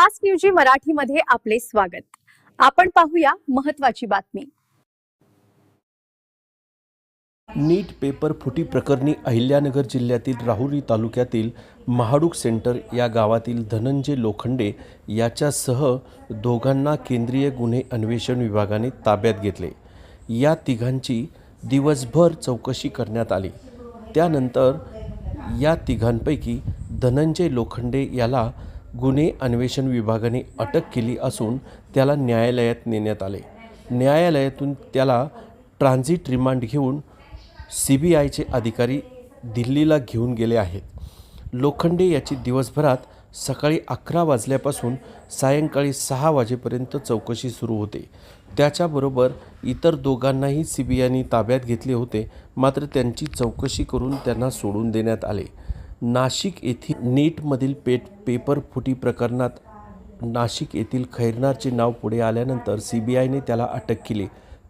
Fast news मराठीमध्ये आपले स्वागत। आपण पाहूया महत्त्वाची बातमी। नीट पेपर फुटी प्रकरणी अहिल्यानगर जिल्ह्यातील राहुरी तालुक्यातील महाडूक सेंटर या गावातील धनंजय लोखंडे याच्यासह दोघांना केंद्रीय गुन्हे अन्वेषण विभागाने ताब्यात घेतले। या तिघांची दिवसभर चौकशी करण्यात आली। त्यानंतर या तिघांपैकी धनंजय लोखंडे याला गुन्हे अन्वेषण विभागाने अटक केली असून त्याला न्यायालयात नेण्यात आले। न्यायालयातून त्याला ट्रान्झिट रिमांड घेऊन CBIचे अधिकारी दिल्लीला घेऊन गेले आहेत। लोखंडे याची दिवसभरात सकाळी 11 वाजल्यापासून सायंकाळी 6 वाजेपर्यंत चौकशी सुरू होते। त्याच्याबरोबर इतर दोघांनाही CBIने ताब्यात घेतले होते, मात्र त्यांची चौकशी करून त्यांना सोडून देण्यात आले। नाशिक येथील नीटमधील पेपर फुटी प्रकरणात नाशिक येथील खैरनारचे नाव पुढे आल्यानंतर CBIने त्याला अटक केली।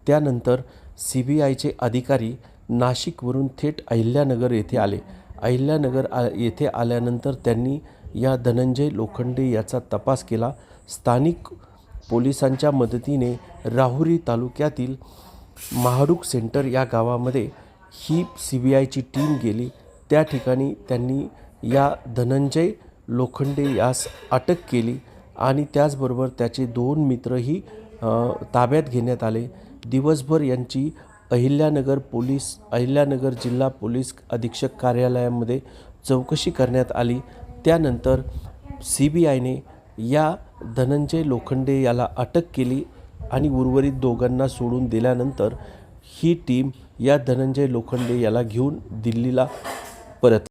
त्यानंतर CBIचे अधिकारी नाशिकवरून थेट अहिल्यानगर येथे आले। अहिल्यानगर येथे आल्यानंतर त्यांनी या धनंजय लोखंडे याचा तपास केला। स्थानिक पोलिसांच्या मदतीने राहुरी तालुक्यातील महाडूक सेंटर या गावामध्ये ही CBIची टीम गेली। त्या ठिकाणी त्यांनी या धनंजय लोखंडे यास अटक केली आणि त्याचबरोबर त्याचे 2 मित्रही ताब्यात घेण्यात आले। दिवसभर यांची अहिल्यानगर जिल्हा पोलीस अधीक्षक कार्यालयामध्ये चौकशी करण्यात आली। त्यानंतर CBIने या धनंजय लोखंडे याला अटक केली आणि उर्वरित दोघांना सोडून दिल्यानंतर ही टीम या धनंजय लोखंडे याला घेऊन दिल्लीला परत